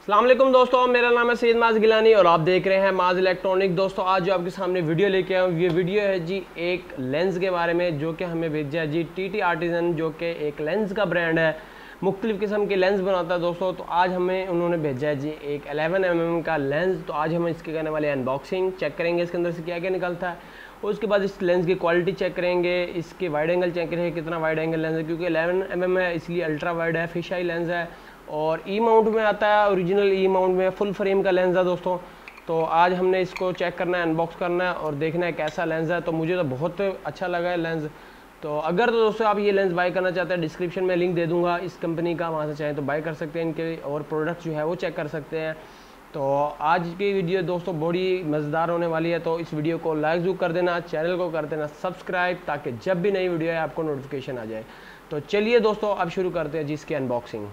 अस्सलाम वालेकुम दोस्तों, मेरा नाम है सैयद माज गिलानी और आप देख रहे हैं माज इलेक्ट्रॉनिक। दोस्तों आज जो आपके सामने वीडियो लेके आया हूँ, ये वीडियो है जी एक लेंस के बारे में जो कि हमें भेजा है जी टीटी आर्टिजन, जो कि एक लेंस का ब्रांड है, मुख्तलिफ़ किस्म के लेंस बनाता है दोस्तों। तो आज हमें उन्होंने भेजा है जी एक 11mm का लेंस। तो आज हम इसके करने वाले अनबॉक्सिंग, चेक करेंगे इसके अंदर से क्या क्या निकलता है, और उसके बाद इस लेंस की क्वालिटी चेक करेंगे, इसके वाइड एंगल चेक करेंगे कितना वाइड एंगल लेंस है, क्योंकि 11mm है इसलिए अल्ट्रा वाइड है, फिश आई लेंस है और ई माउंट में आता है, ओरिजिनल ई माउंट में फुल फ्रेम का लेंस है दोस्तों। तो आज हमने इसको चेक करना है, अनबॉक्स करना है और देखना है कैसा लेंस है। तो मुझे तो बहुत अच्छा लगा है लेंस। तो अगर तो दोस्तों आप ये लेंस बाय करना चाहते हैं, डिस्क्रिप्शन में लिंक दे दूंगा इस कंपनी का, वहाँ से चाहें तो बाय कर सकते हैं, इनके और प्रोडक्ट जो है वो चेक कर सकते हैं। तो आज की वीडियो दोस्तों बड़ी मज़ेदार होने वाली है, तो इस वीडियो को लाइक ज़रूर कर देना, चैनल को कर देना सब्सक्राइब, ताकि जब भी नई वीडियो है आपको नोटिफिकेशन आ जाए। तो चलिए दोस्तों अब शुरू करते हैं जी इसकी अनबॉक्सिंग।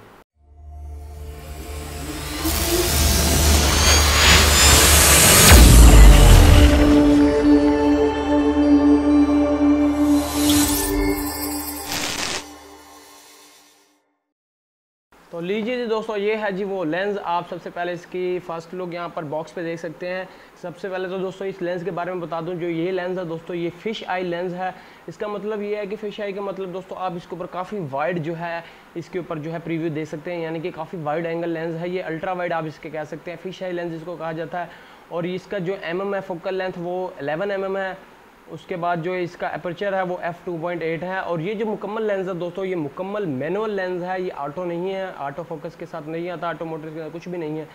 तो लीजिए जी दोस्तों, ये है जी वो लेंस। आप सबसे पहले इसकी फर्स्ट लुक यहाँ पर बॉक्स पे देख सकते हैं। सबसे पहले तो दोस्तों इस लेंस के बारे में बता दूं, जो ये लेंस है दोस्तों ये फिश आई लेंस है। इसका मतलब ये है कि फिश आई का मतलब दोस्तों आप इसके ऊपर काफ़ी वाइड जो है इसके ऊपर जो है प्रीव्यू दे सकते हैं, यानी कि काफ़ी वाइड एंगल लेंस है। ये अल्ट्रा वाइड आप इसके कह सकते हैं, फिश आई लेंस इसको कहा जाता है। और इसका जो है फोकल लेंथ वो 11mm है। उसके बाद जो इसका अपर्चर है वो f2.8 है। और ये जो मुकम्मल लेंस है दोस्तों, ये मुकम्मल मैनुअल लेंस है, ये ऑटो नहीं है, ऑटो फोकस के साथ नहीं आता, ऑटो मोटर के साथ कुछ भी नहीं है,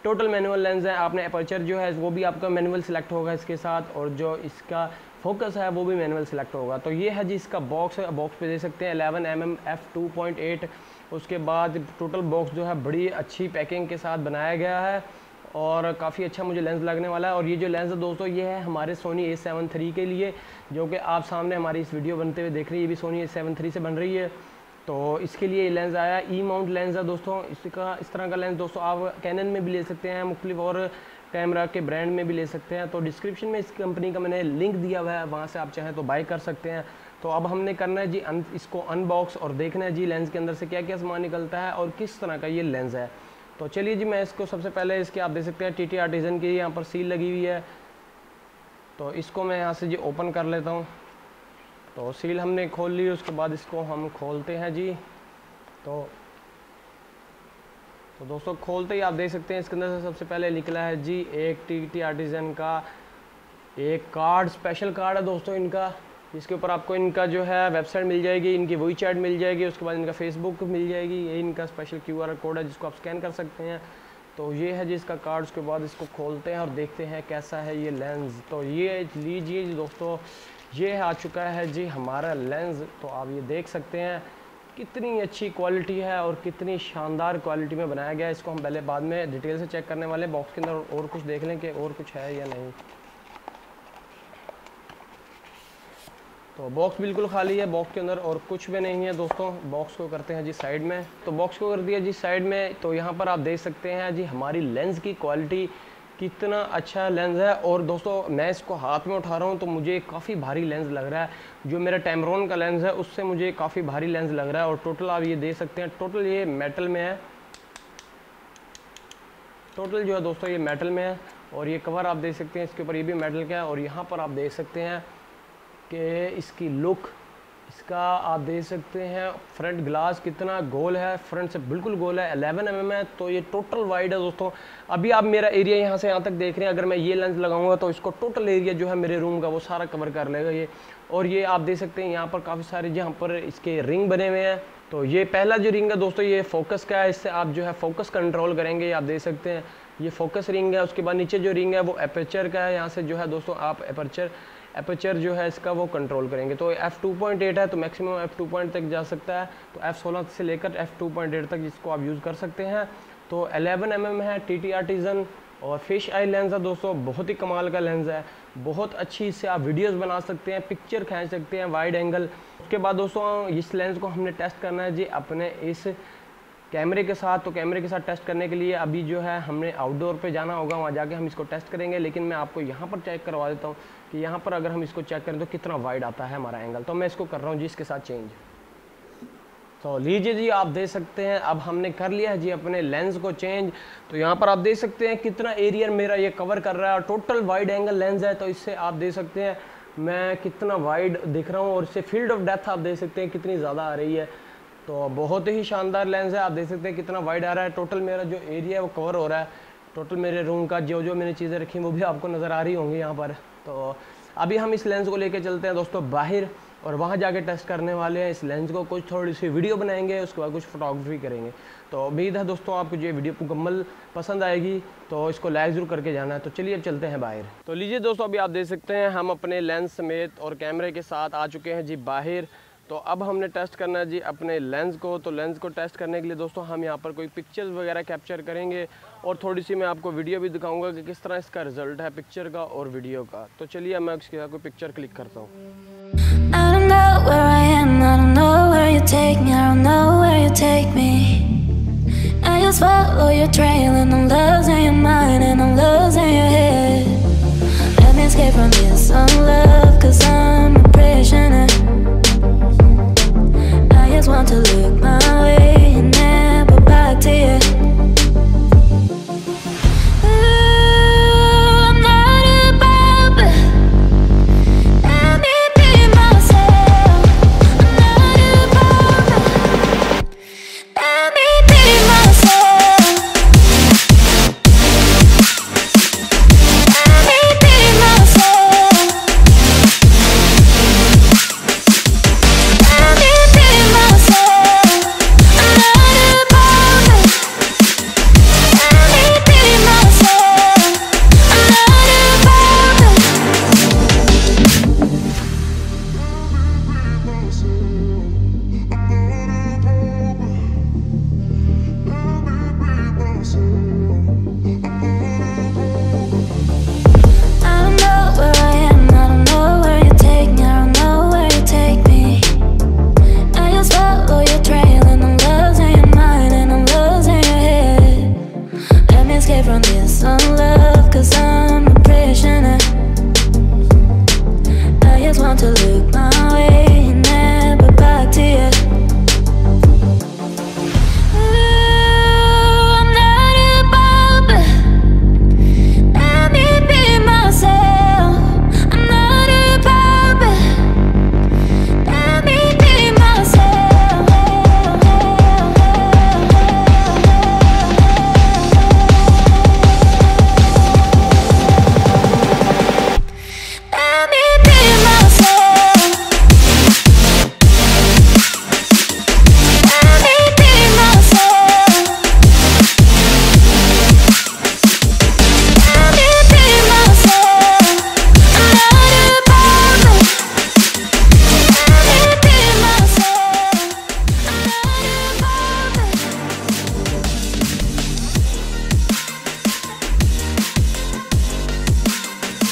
टोटल मैनुअल लेंस है। आपने अपर्चर जो है वो भी आपका मैनुअल सिलेक्ट होगा इसके साथ, और जो इसका फोकस है वो भी मैनुअल सिलेक्ट होगा। तो ये है जी इसका बॉक्स है, बॉक्स पे देख सकते हैं 11mm f2.8। उसके बाद टोटल बॉक्स जो है बड़ी अच्छी पैकिंग के साथ बनाया गया है और काफ़ी अच्छा मुझे लेंस लगने वाला है। और ये जो लेंस है दोस्तों ये है हमारे सोनी A7 III के लिए, जो कि आप सामने हमारी इस वीडियो बनते हुए देख रही है, ये भी सोनी A7 III से बन रही है। तो इसके लिए ये लेंस आया, ई माउंट लेंस है दोस्तों। इसका इस तरह का लेंस दोस्तों आप कैनन में भी ले सकते हैं, मुख्तलिफ और कैमरा के ब्रांड में भी ले सकते हैं। तो डिस्क्रिप्शन में इस कंपनी का मैंने लिंक दिया हुआ है, वहाँ से आप चाहें तो बाय कर सकते हैं। तो अब हमने करना है जी इसको अनबॉक्स और देखना है जी लेंस के अंदर से क्या क्या सामान निकलता है और किस तरह का ये लेंस है। तो चलिए जी, मैं इसको सबसे पहले इसके आप देख सकते हैं टीटी आर्टिजन की यहाँ पर सील लगी हुई है। तो इसको मैं यहाँ से जी ओपन कर लेता हूँ। तो सील हमने खोल ली, उसके बाद इसको हम खोलते हैं जी। तो दोस्तों खोलते ही आप देख सकते हैं इसके अंदर से सबसे पहले निकला है जी एक टीटी आर्टिजन का एक कार्ड, स्पेशल कार्ड है दोस्तों इनका। इसके ऊपर आपको इनका जो है वेबसाइट मिल जाएगी, इनकी वही चैट मिल जाएगी, उसके बाद इनका फेसबुक मिल जाएगी, ये इनका स्पेशल QR कोड है जिसको आप स्कैन कर सकते हैं। तो ये है जी इसका कार्ड। उसके बाद इसको खोलते हैं और देखते हैं कैसा है ये लेंस। तो ये लीजिए जी दोस्तों, ये आ चुका है जी हमारा लेंस। तो आप ये देख सकते हैं कितनी अच्छी क्वालिटी है और कितनी शानदार क्वालिटी में बनाया गया है। इसको हम पहले बाद में डिटेल से चेक करने वाले हैं, बॉक्स के अंदर और कुछ देख लें कि और कुछ है या नहीं। तो बॉक्स बिल्कुल खाली है, बॉक्स के अंदर और कुछ भी नहीं है दोस्तों। बॉक्स को करते हैं जी साइड में। तो बॉक्स को कर दिया जी साइड में। तो यहाँ पर आप देख सकते हैं जी हमारी लेंस की क्वालिटी, कितना अच्छा लेंस है। और दोस्तों मैं इसको हाथ में उठा रहा हूँ तो मुझे काफ़ी भारी लेंस लग रहा है, जो मेरा टैमरॉन का लेंस है उससे मुझे काफ़ी भारी लेंस लग रहा है। और टोटल आप ये देख सकते हैं, टोटल ये मेटल में है, टोटल जो है दोस्तों ये मेटल में है। और ये कवर आप देख सकते हैं इसके ऊपर, ये भी मेटल का है। और यहाँ पर आप देख सकते हैं कि इसकी लुक, इसका आप देख सकते हैं फ्रंट ग्लास कितना गोल है, फ्रंट से बिल्कुल गोल है, 11mm है। तो ये टोटल वाइड है दोस्तों। अभी आप मेरा एरिया यहाँ से यहाँ तक देख रहे हैं, अगर मैं ये लेंस लगाऊंगा तो इसको टोटल एरिया जो है मेरे रूम का वो सारा कवर कर लेगा ये। और ये आप देख सकते हैं यहाँ पर काफ़ी सारे जहाँ पर इसके रिंग बने हुए हैं। तो ये पहला जो रिंग है दोस्तों ये फोकस का है, इससे आप जो है फोकस कंट्रोल करेंगे, आप देख सकते हैं ये फोकस रिंग है। उसके बाद नीचे जो रिंग है वो अपर्चर का है, यहाँ से जो है दोस्तों आप अपर्चर जो है इसका वो कंट्रोल करेंगे। तो f2.8 है तो मैक्सिमम f2. तक जा सकता है, तो f16 से लेकर f2.8 तक इसको आप यूज़ कर सकते हैं। तो 11mm है, टीटी आर्टिजन और फिश आई लेंस है दोस्तों, बहुत ही कमाल का लेंस है, बहुत अच्छी इससे आप वीडियोस बना सकते हैं, पिक्चर खींच सकते हैं वाइड एंगल। उसके बाद दोस्तों इस लेंस को हमने टेस्ट करना है जी अपने इस कैमरे के साथ। तो कैमरे के साथ टेस्ट करने के लिए अभी जो है हमने आउटडोर पे जाना होगा, वहाँ जाके हम इसको टेस्ट करेंगे। लेकिन मैं आपको यहाँ पर चेक करवा देता हूँ कि यहाँ पर अगर हम इसको चेक करें तो कितना वाइड आता है हमारा एंगल। तो मैं इसको कर रहा हूँ जी इसके साथ चेंज। तो लीजिए जी, आप देख सकते हैं अब हमने कर लिया है जी अपने लेंस को चेंज। तो यहाँ पर आप देख सकते हैं कितना एरिया मेरा ये कवर कर रहा है, टोटल वाइड एंगल लेंस है। तो इससे आप देख सकते हैं मैं कितना वाइड दिख रहा हूँ, और इससे फील्ड ऑफ डेप्थ आप देख सकते हैं कितनी ज़्यादा आ रही है। तो बहुत ही शानदार लेंस है, आप देख सकते हैं कितना वाइड आ रहा है। टोटल मेरा जो एरिया है वो कवर हो रहा है, टोटल मेरे रूम का जो जो मैंने चीज़ें रखी वो भी आपको नज़र आ रही होंगी यहाँ पर। तो अभी हम इस लेंस को लेके चलते हैं दोस्तों बाहर, और वहाँ जाके टेस्ट करने वाले हैं इस लेंस को। कुछ थोड़ी सी वीडियो बनाएंगे, उसके बाद कुछ फोटोग्राफी करेंगे। तो उम्मीद है दोस्तों आपको ये वीडियो मुकम्मल पसंद आएगी, तो इसको लाइक ज़रूर करके जाना है। तो चलिए अब चलते हैं बाहर। तो लीजिए दोस्तों, अभी आप देख सकते हैं हम अपने लेंस समेत और कैमरे के साथ आ चुके हैं जी बाहर। तो अब हमने टेस्ट करना है जी अपने लेंस को। तो लेंस को टेस्ट करने के लिए दोस्तों हम यहाँ पर कोई पिक्चर्स वगैरह कैप्चर करेंगे, और थोड़ी सी मैं आपको वीडियो भी दिखाऊंगा कि किस तरह इसका रिजल्ट है पिक्चर का और वीडियो का। तो चलिए मैं उसके साथ कोई पिक्चर क्लिक करता हूँ। Want to look my way and never back to you. I'm not above it. Let me be myself. I'm not above it. Let me be myself. Let me be myself. Let me be from this unlove, 'cause I'm a prisoner. I just want to look my way and never back to you. I'm not above it. Let me be myself. I'm not above it. Let me be myself.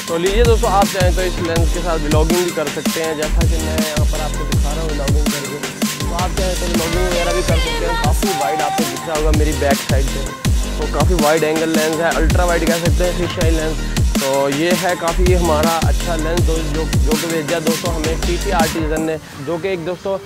तो लीजिए दोस्तों, आप चाहें तो इस lens के साथ vlogging भी कर सकते हैं, जैसा कि मैं यहाँ पर आपको दिखा रहा हूँ व्लॉगिंग करके। तो आप चाहें तो व्लॉगिंग वगैरह भी कर सकते हैं। काफ़ी वाइड आपको दिख रहा होगा मेरी बैक साइड से, तो काफ़ी वाइड एंगल लेंस है, अल्ट्रा वाइड कह सकते हैं, फिश आई लेंस। तो ये है काफ़ी हमारा अच्छा लेंस जो कि भेजा दोस्तों हमें TT आर्टिजन ने, जो कि एक दोस्तों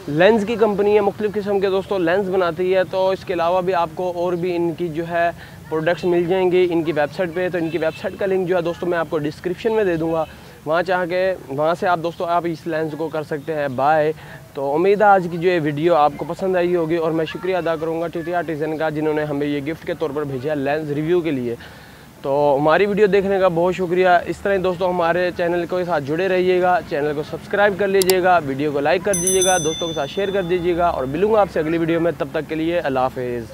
लेंस की कंपनी है, मुख्तलिफ़ किस्म के दोस्तों लेंस बनाती है। तो इसके अलावा भी आपको और भी इनकी जो है प्रोडक्ट्स मिल जाएंगे इनकी वेबसाइट पे। तो इनकी वेबसाइट का लिंक जो है दोस्तों मैं आपको डिस्क्रिप्शन में दे दूँगा, वहाँ से आप दोस्तों आप इस लेंस को कर सकते हैं बाय। तो उम्मीद है आज की जो ये वीडियो आपको पसंद आई होगी, और मैं शुक्रिया अदा करूँगा TT आर्टिजन का, जिन्होंने हमें ये गिफ्ट के तौर पर भेजा लेंस रिव्यू के लिए। तो हमारी वीडियो देखने का बहुत शुक्रिया। इस तरह दोस्तों हमारे चैनल के साथ जुड़े रहिएगा, चैनल को सब्सक्राइब कर लीजिएगा, वीडियो को लाइक कर दीजिएगा, दोस्तों के साथ शेयर कर दीजिएगा, और मिलूँगा आपसे अगली वीडियो में। तब तक के लिए अल्लाह हाफ़िज़।